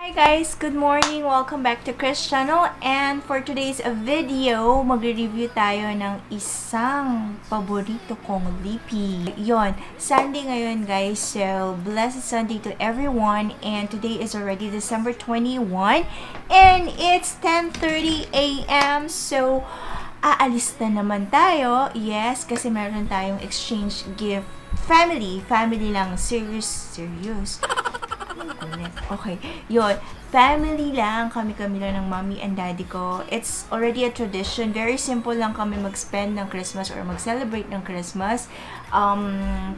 Hi guys! Good morning! Welcome back to Chris Channel, and for today's video, magre-review tayo ng isang paborito kong lipi. Yon, Sunday ngayon guys, so blessed Sunday to everyone, and today is already December 21 and it's 10:30 a.m. so aalis na naman tayo. Yes, kasi meron tayong exchange gift. Family lang, serious. Okay, yun. Family lang, kami lang ng mommy and daddy ko. It's already a tradition. Very simple lang kami mag-spend ng Christmas or mag-celebrate ng Christmas.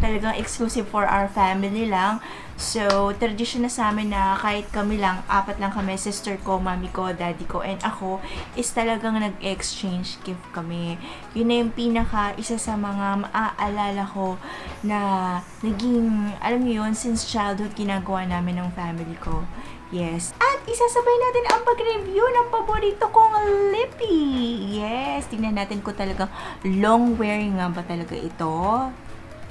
Talagang exclusive for our family lang. So, tradition na sa amin na kahit kami lang, apat lang kami, sister ko, mommy ko, daddy ko, and ako, is talagang nag-exchange gift kami. Yun na yung isa sa mga maaalala ko na naging, alam niyo yun, since childhood ginagawa namin ng family ko. Yes. At isasabay natin ang pag-review ng paborito kong lippy. Yes. Tingnan natin kung talagang long wearing nga ba talaga ito.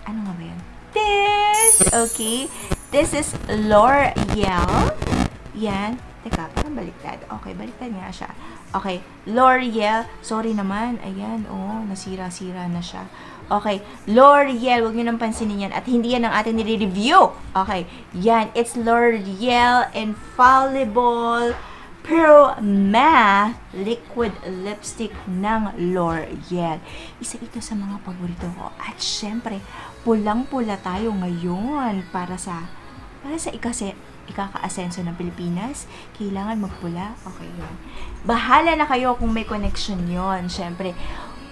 Ano nga ba yan? This! Okay. This is L'Oreal. Yan. Teka, parang baliktad. Okay, baliktad nga siya. Okay. L'Oreal. Sorry naman. Ayan. Oh, nasira-sira na siya. Okay, L'Oreal, huwag nyo nang pansinin yan. At hindi yan ang ating nire-review. Okay, yan. It's L'Oreal Infallible Pearl Matte Liquid Lipstick ng L'Oreal. Isa ito sa mga paborito ko. At syempre, pulang-pula tayo ngayon para sa ikaka-asenso ng Pilipinas. Kailangan magpula. Okay, yun. Bahala na kayo kung may connection yon. Syempre,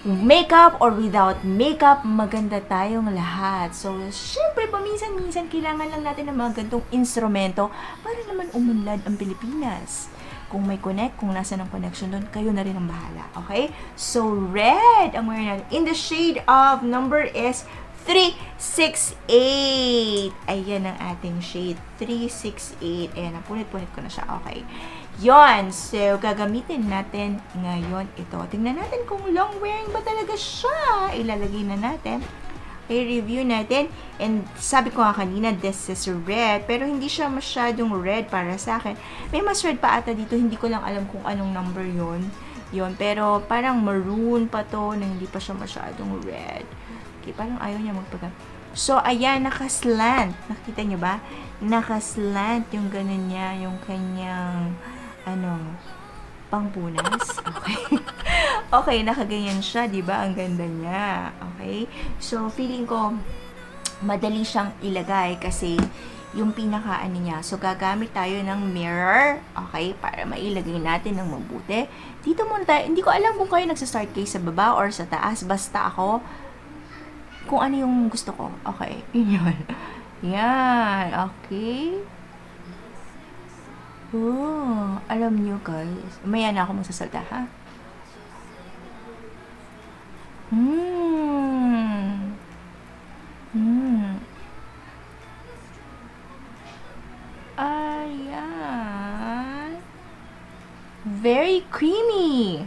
makeup or without makeup, maganda tayong lahat. So, syempre, paminsan-minsan, kailangan lang natin ng mga gantong instrumento para naman umunlad ang Pilipinas. Kung may connect, kung nasa ng connection doon, kayo na rin ang bahala. Okay? So, red ang wearing natin. In the shade of number is 368. Ayan ang ating shade. 368. Ayan, napunit-punit ko na siya. Okay. Yon. So, gagamitin natin ngayon ito. Tingnan natin kung long wearing ba talaga siya. Ilalagay na natin. I-review natin. And sabi ko nga kanina, this is red. Pero hindi siya masyadong red para sa akin. May mas red pa ata dito. Hindi ko lang alam kung anong number yon. Pero parang maroon pa to na hindi pa siya masyadong red. Okay, parang ayaw niya magpaga. So, ayan, nakaslant. Nakita niyo ba? Nakaslant yung ganun niya, yung kanyang pangpunas. Okay. Okay, nakaganyan siya, 'di ba? Ang ganda niya. Okay? So, feeling ko madali siyang ilagay kasi yung pinakaano niya. So, gagamit tayo ng mirror, okay, para mailagay natin ng mabuti. Dito muna tayo. Hindi ko alam kung kayo nagsa-start kayo sa baba or sa taas. Basta ako, kung ano yung gusto ko. Okay. Yun. Yan. Okay. Oh, alam nyo guys, maya na ako magsasalta, ha? Ayan. Very creamy.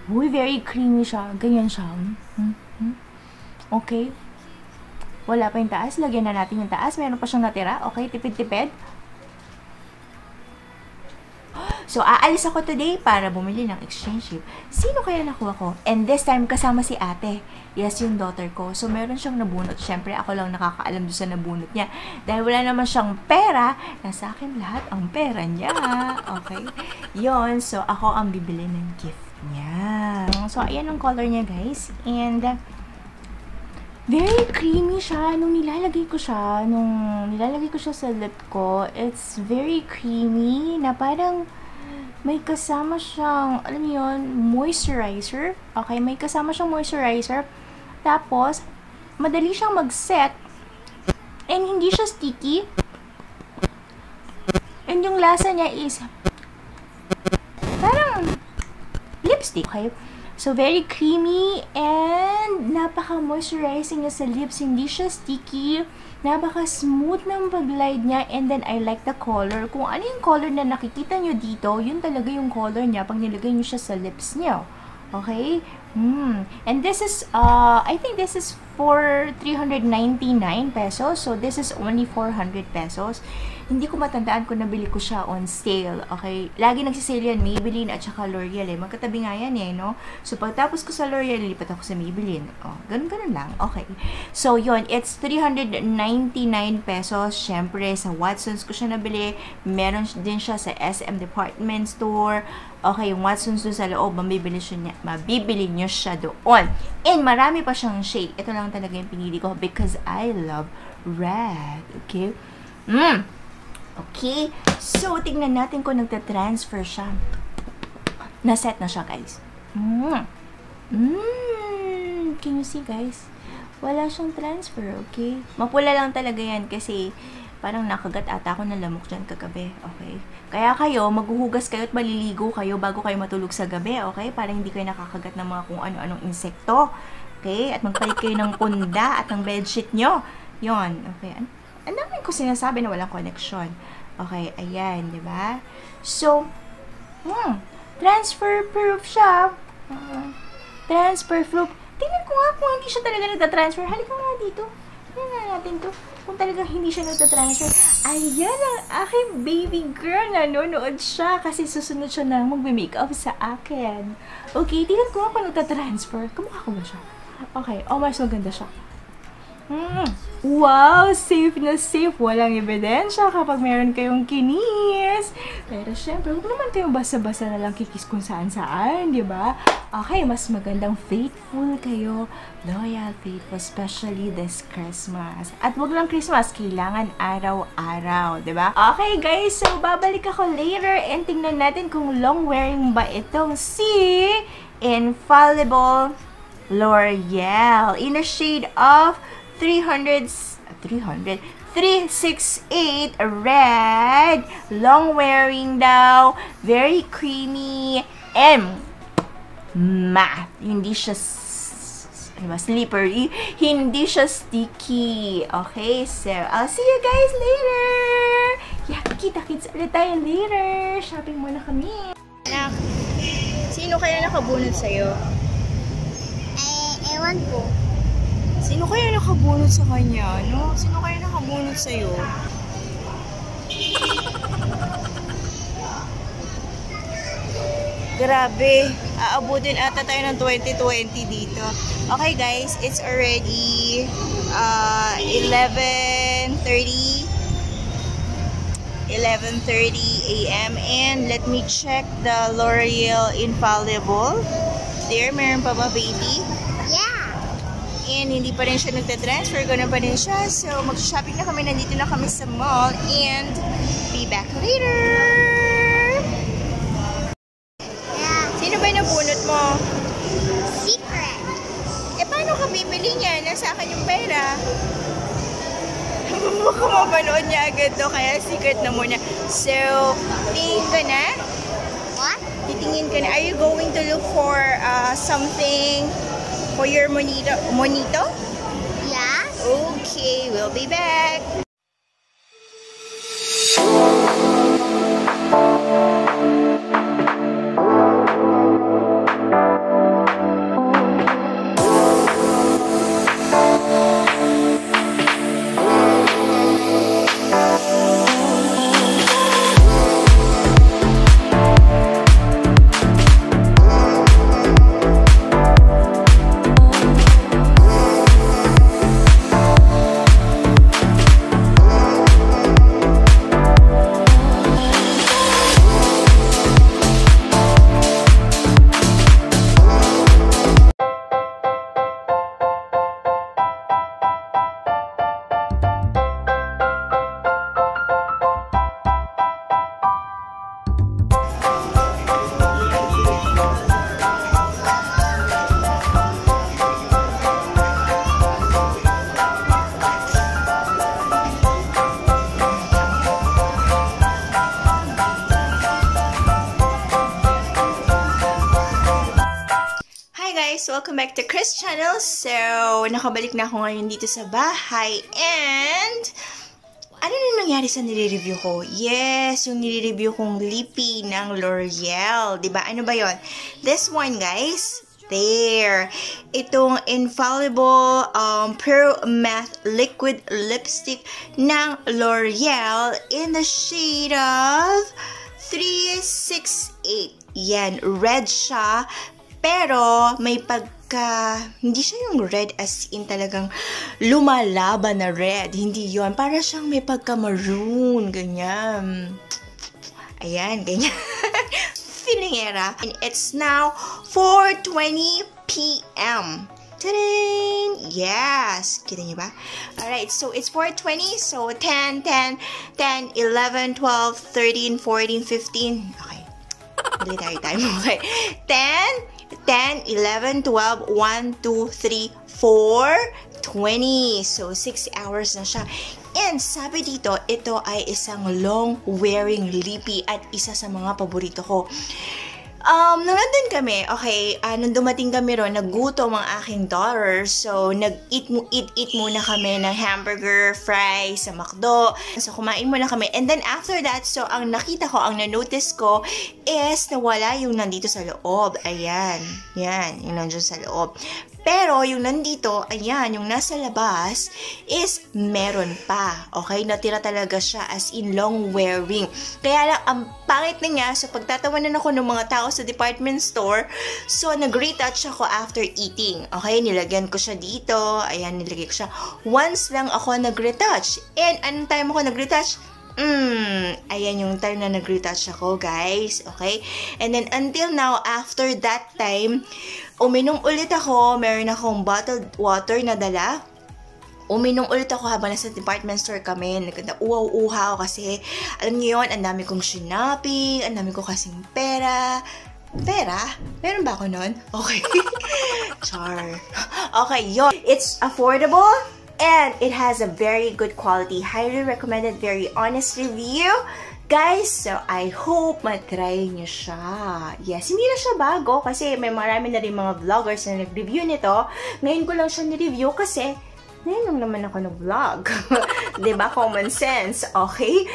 Uy, very creamy siya. Ganyan siya. Okay. Wala pa yung taas. Lagyan na natin yung taas. Meron pa siyang natira. Okay, tipid-tipid. So, aalis ako today para bumili ng exchange gift. Sino kaya nakuha ko? And this time, kasama si ate. Yes, yung daughter ko. So, meron siyang nabunot. Siyempre, ako lang nakakaalam doon sa nabunot niya. Dahil wala naman siyang pera, nasa akin lahat ang pera niya. Okay? Yon. So, ako ang bibili ng gift niya. So, ayan ang color niya, guys. And very creamy siya nung nilalagay ko siya sa lip ko. It's very creamy na parang may kasama siyang, alam mo yun, moisturizer. Okay, may kasama siyang moisturizer. Tapos, madali siyang mag-set. And hindi siya sticky. And yung lasa niya is parang lipstick. Okay? So, very creamy and napaka-moisturizing niya sa lips. Hindi siya sticky. Napaka-smooth ng pag-glide niya. And then, I like the color. Kung ano yung color na nakikita nyo dito, yun talaga yung color niya pag nilagay nyo siya sa lips niyo. Okay? And this is, I think this is for 399 pesos. So, this is only 400 pesos. Hindi ko matandaan kung nabili ko siya on sale. Okay? Lagi nagsisale yan, Maybelline at saka L'Oreal eh. Magkatabi nga yan eh, no? So, pagtapos ko sa L'Oreal, lilipat ako sa Maybelline. Oh, ganun lang. Okay. So, yun. It's 399 pesos. Siyempre, sa Watsons ko siya nabili. Meron din siya sa SM Department Store. Okay, yung Watsons doon sa loob, mabibili nyo siya doon. And marami pa siyang shade. Ito lang talaga yung pinili ko because I love red. Okay? Okay. So, tingnan natin kung nagta-transfer siya. Na-set na siya, guys. Can you see, guys? Wala siyang transfer, okay? Mapula lang talaga yan kasi parang nakagat ata ako ng lamok dyan kagabi, okay? Kaya kayo, maghuhugas kayo at maliligo kayo bago kayo matulog sa gabi, okay? Para hindi kayo nakakagat ng mga kung ano-anong insekto, okay? At magpalit kayo ng punda at ng bedsheet nyo. Yon, okay? Ang dami ko sinasabi na walang connection. Okay, ayan, di ba? So, transfer proof siya. Transfer proof. Tingnan ko nga kung hindi siya talaga nagtatransfer. Halika nga dito. Tingnan natin to. Kung talagang hindi siya nagtatransfer. Ayan ang aking baby girl. Nanonood siya kasi susunod siya na magme-makeup sa akin. Okay, tingnan ko nga kung nagtatransfer. Kamukha ko ba siya? Okay, mas maganda siya. Wow! Safe na safe. Walang ebidensya kapag meron kayong kinis. Pero syempre, huwag naman kayong basa-basa na lang kikis kung saan-saan, di ba? Okay, mas magandang faithful kayo. Loyal, faithful, especially this Christmas. At wag lang Christmas, kailangan araw-araw, di ba? Okay guys, so babalik ako later and tingnan natin kung long-wearing ba itong si Infallible L'Oreal in a shade of 368 red, long wearing daw, very creamy and matte. Hindi siya slippery, hindi siya sticky. Okay, so I'll see you guys later. Yeah, kita-kits ulit tayo later. Shopping muna kami. Anak, sino kaya nakabunod sa'yo? Ewan ko. Sino kaya nakabunod sa kanya, no? Sino kaya nakabunod sa'yo? Grabe. Aabutin ata tayo ng 2020 dito. Okay guys, it's already 11:30 a.m. and let me check the L'Oreal Infallible. There, meron pa ba baby? And hindi pa rin siya nagtatransfer, gano'n pa rin siya. So, mag-shopping na kami, nandito na kami sa mall, and be back later! Yeah. Sino ba yung nabunot mo? Secret. Paano ka bibili niya? Nasa akin yung pera. Baka mapanood niya agad to, kaya secret na muna. So, tingin ka na? What? Titingin ka na. Are you going to look for something for your monito? Yes. Okay, we'll be back. guys! Welcome back to Chris Channel. So, nakabalik na ako ngayon dito sa bahay. And, ano na nangyari sa nire-review ko? Yes, yung nire-review kong lippy ng L'Oreal. Diba? Ano ba yon? This one, guys, there. Itong Infallible Pure Matte Liquid Lipstick ng L'Oreal in the shade of 368. Yan, red siya. Pero may hindi siya yung red as in talagang lumalaban na red. Hindi yon. Para siyang may pagka-maroon. Ganyan. Ayan, ganyan. Filingera. And it's now 4:20 p.m. Ta-da! Yes! Kita niyo ba? Alright, so it's 4:20. So 10, 10, 10, 11, 12, 13, 14, 15. Okay. Dali tayo time. Okay. 10, 11, 12, 1, 2, 3, 4, 20. So, 6 hours na siya. And sabi dito, ito ay isang long-wearing lippy at isa sa mga paborito ko. Nung nandun kami, okay, nung dumating kami ron, nagutom ang aking daughter. So, nag-eat muna kami ng hamburger, fries, sa McDo. So, kumain muna kami. And then, after that, so, ang nakita ko, ang na-notice ko, is nawala yung nandito sa loob. Ayan. Yan, yung nandun sa loob. Pero, yung nandito, ayan, yung nasa labas, is meron pa. Okay? Natira talaga siya as in long wearing. Kaya lang, ang pangit na niya, so pagtatawanan ako ng mga tao sa department store, so nag-retouch ako after eating. Okay? Nilagyan ko siya dito. Ayan, nilagay ko siya. Once lang ako nag-retouch. And, anong time ako nag-retouch? Ayan yung time na nag-retouch ako, guys. Okay? And then, until now, after that time, uminom ulit ako. Meron akong bottled water na dala. Uminom ulit ako habang nasa department store kami. Nag-uhaw-uhaw kasi, alam niyo yun, ang dami kong shopping, ang dami ko kasing pera. Pera? Meron ba ako nun? Okay. Char. Okay, yun. It's affordable. And it has a very good quality. Highly recommended, very honest review. Guys, so I hope matry nyo siya. Yes, hindi na siya bago kasi may marami na rin mga vloggers na nag-review nito. Ngayon ko lang siya ni-review kasi ngayon lang naman ako nag-vlog. Diba? Common sense. Okay?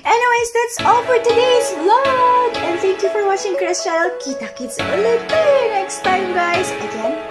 Anyways, that's all for today's vlog. And thank you for watching Chris Channel. Kita-kits ulit tayo next time, guys. Again,